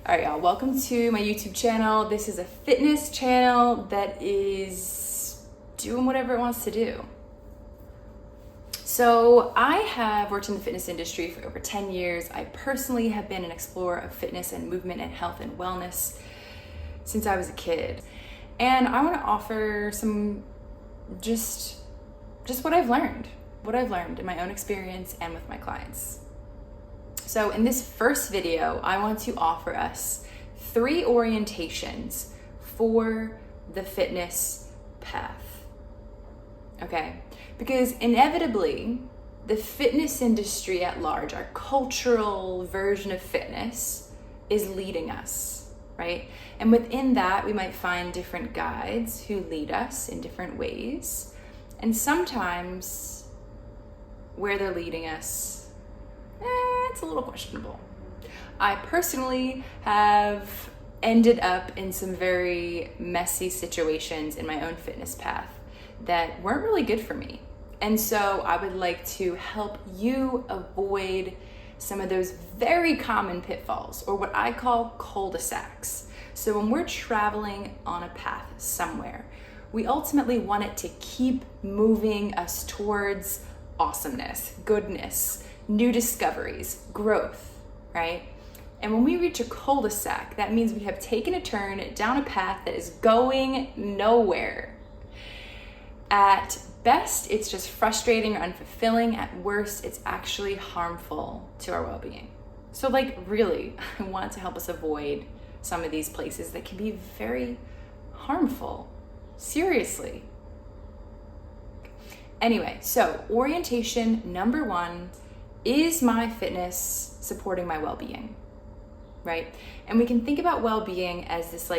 All right, y'all, welcome to my YouTube channel. This is a fitness channel that is doing whatever it wants to do. So I have worked in the fitness industry for over 10 years. I personally have been an explorer of fitness and movement and health and wellness since I was a kid. And I want to offer some just what I've learned in my own experience and with my clients. So in this first video, I want to offer us 3 orientations for the fitness path, okay? Because inevitably, the fitness industry at large, our cultural version of fitness, is leading us, right? And within that, we might find different guides who lead us in different ways. And sometimes where they're leading us, it's a little questionable. I personally have ended up in some very messy situations in my own fitness path that weren't really good for me. And so I would like to help you avoid some of those very common pitfalls, or what I call cul-de-sacs. So when we're traveling on a path somewhere, we ultimately want it to keep moving us towards awesomeness, goodness, new discoveries, growth, right? And when we reach a cul-de-sac, that means we have taken a turn down a path that is going nowhere. At best, it's just frustrating or unfulfilling. At worst, it's actually harmful to our well-being. So really, I want to help us avoid some of these places that can be very harmful. Seriously. Anyway, so orientation number 1, is my fitness supporting my well-being, right? And we can think about well-being as this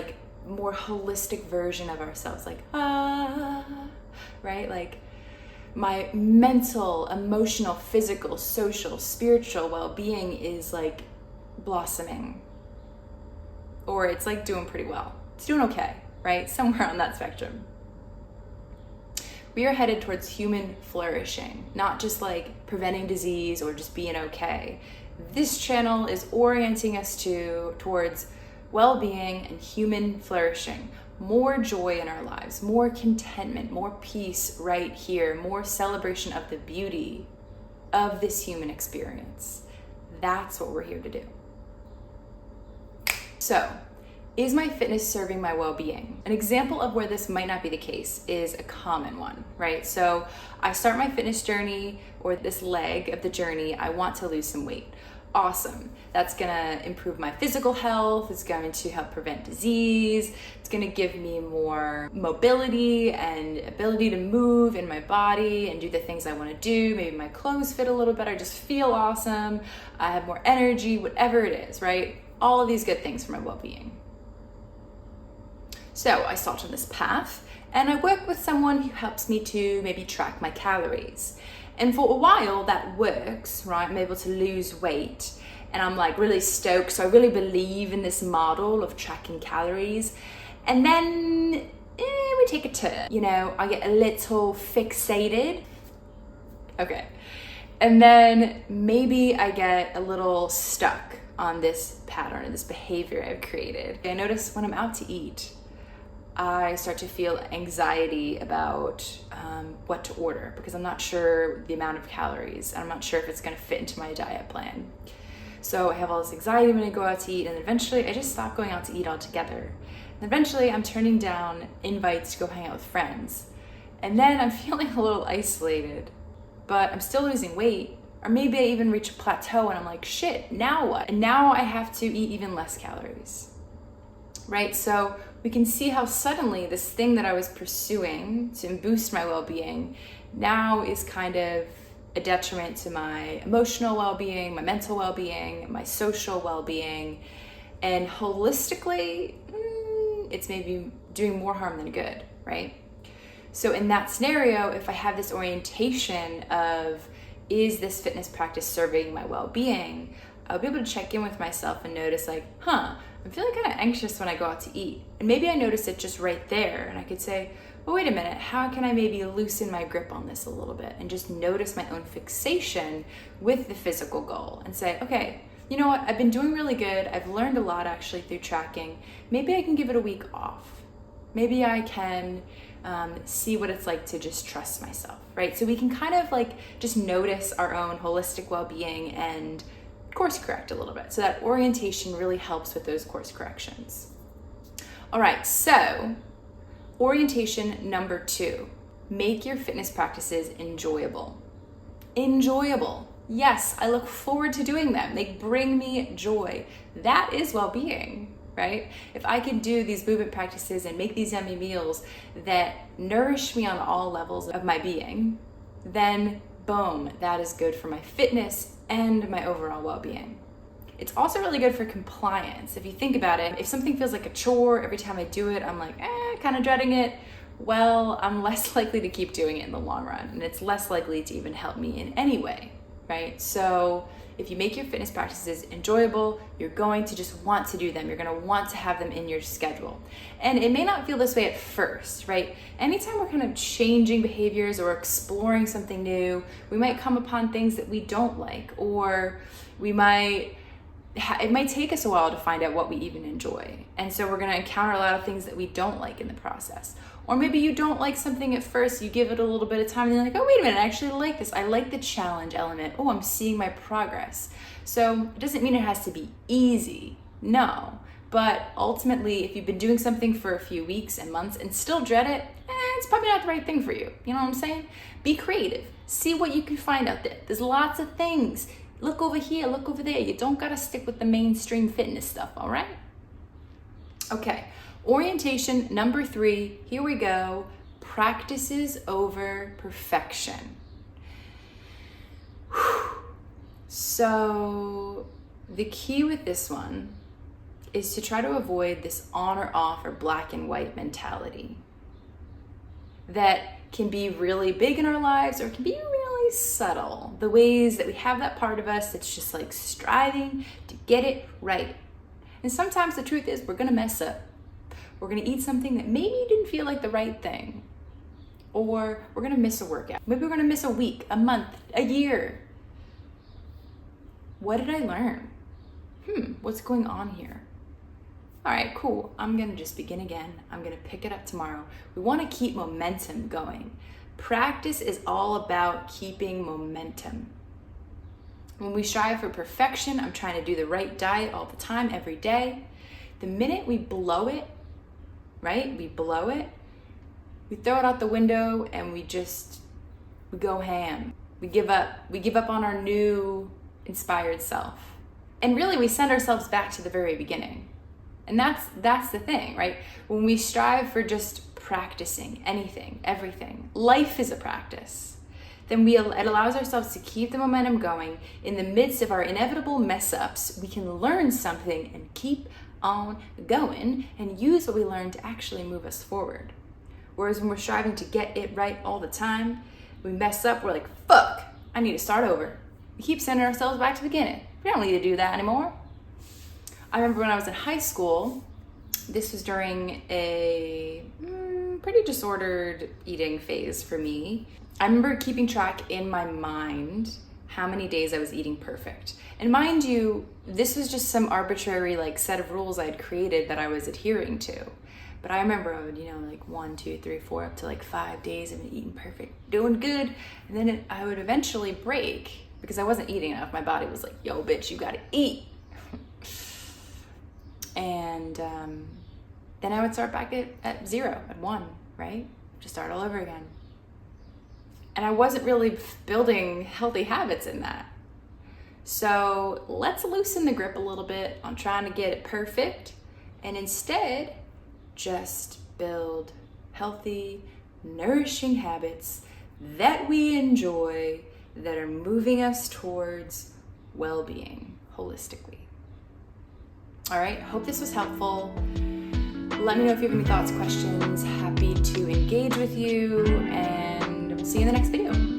more holistic version of ourselves, right? Like my mental, emotional, physical, social, spiritual well-being is blossoming, or it's doing pretty well. It's doing okay, right? Somewhere on that spectrum. We are headed towards human flourishing, not just preventing disease or just being okay. This channel is orienting us towards well-being and human flourishing, more joy in our lives, more contentment, more peace right here, more celebration of the beauty of this human experience. That's what we're here to do. So, is my fitness serving my well-being? An example of where this might not be the case is a common one, right? So I start my fitness journey, or this leg of the journey, I want to lose some weight. Awesome. That's gonna improve my physical health. It's going to help prevent disease. It's gonna give me more mobility and ability to move in my body and do the things I wanna do. Maybe my clothes fit a little better, just feel awesome. I have more energy, whatever it is, right? All of these good things for my well-being. So I start on this path and I work with someone who helps me to maybe track my calories. And for a while that works, right? I'm able to lose weight and I'm really stoked. So I really believe in this model of tracking calories. And then we take a turn, I get a little fixated. Okay. And then maybe I get a little stuck on this pattern, this behavior I've created. I notice when I'm out to eat, I start to feel anxiety about what to order because I'm not sure the amount of calories. And I'm not sure if it's going to fit into my diet plan. So I have all this anxiety when I go out to eat, and eventually I just stop going out to eat altogether. And eventually I'm turning down invites to go hang out with friends. And then I'm feeling a little isolated, but I'm still losing weight. Or maybe I even reach a plateau and I'm like, shit, now what? And now I have to eat even less calories, right? So we can see how suddenly this thing that I was pursuing to boost my well-being now is kind of a detriment to my emotional well-being, my mental well-being, my social well-being, and holistically, it's maybe doing more harm than good, right? So in that scenario, if I have this orientation of, is this fitness practice serving my well-being, I'll be able to check in with myself and notice I'm feeling kind of anxious when I go out to eat. And maybe I notice it just right there. And I could say, well, wait a minute, how can I maybe loosen my grip on this a little bit and just notice my own fixation with the physical goal and say, okay, you know what, I've been doing really good. I've learned a lot actually through tracking. Maybe I can give it a week off. Maybe I can see what it's like to just trust myself, right? So we can kind of like just notice our own holistic well-being and course correct a little bit. So that orientation really helps with those course corrections. All right, so orientation number 2, make your fitness practices enjoyable. Enjoyable. Yes, I look forward to doing them. They bring me joy. That is well-being, right? If I can do these movement practices and make these yummy meals that nourish me on all levels of my being, then boom, that is good for my fitness and my overall well-being. It's also really good for compliance. If you think about it, if something feels like a chore every time I do it, I'm like, kind of dreading it, well, I'm less likely to keep doing it in the long run, and it's less likely to even help me in any way, right? So if you make your fitness practices enjoyable, you're going to just want to do them. You're going to want to have them in your schedule. And it may not feel this way at first, right? Anytime we're kind of changing behaviors or exploring something new, we might come upon things that we don't like, or it might take us a while to find out what we even enjoy. And so we're going to encounter a lot of things that we don't like in the process. Or maybe you don't like something at first, you give it a little bit of time and you're like, oh, wait a minute, I actually like this. I like the challenge element. Oh, I'm seeing my progress. So it doesn't mean it has to be easy, no. But ultimately, if you've been doing something for a few weeks and months and still dread it, it's probably not the right thing for you. You know what I'm saying? Be creative. See what you can find out there. There's lots of things. Look over here, look over there. You don't gotta stick with the mainstream fitness stuff, all right? Okay, orientation number 3, here we go. Practices over perfection. So the key with this one is to try to avoid this on or off or black and white mentality that can be really big in our lives or can be really subtle. The ways that we have that part of us that's just like striving to get it right. And sometimes the truth is we're gonna mess up. We're gonna eat something that maybe didn't feel like the right thing. Or we're gonna miss a workout. Maybe we're gonna miss a week, a month, a year. What did I learn? What's going on here? All right, cool. I'm gonna just begin again. I'm gonna pick it up tomorrow. We wanna keep momentum going. Practice is all about keeping momentum. When we strive for perfection, I'm trying to do the right diet all the time, every day. The minute we blow it, right? We blow it, we throw it out the window and we go ham. We give up on our new inspired self. And really we send ourselves back to the very beginning. And that's the thing, right? When we strive for just practicing anything, everything, life is a practice, then it allows ourselves to keep the momentum going. In the midst of our inevitable mess ups, we can learn something and keep on going and use what we learned to actually move us forward. Whereas when we're striving to get it right all the time, we mess up, we're like, fuck, I need to start over. We keep sending ourselves back to the beginning. We don't need to do that anymore. I remember when I was in high school, this was during a pretty disordered eating phase for me. I remember keeping track in my mind how many days I was eating perfect. And mind you, this was just some arbitrary set of rules I had created that I was adhering to. But I remember I would, 1, 2, 3, 4, up to 5 days of eating perfect, doing good. And then I would eventually break because I wasn't eating enough. My body was like, yo, bitch, you gotta eat. And then I would start back at 0, at 1, right? Just start all over again. And I wasn't really building healthy habits in that. So let's loosen the grip a little bit on trying to get it perfect and instead just build healthy, nourishing habits that we enjoy that are moving us towards well-being holistically. All right, hope this was helpful. Let me know if you have any thoughts, questions. Happy to engage with you, and we'll see you in the next video.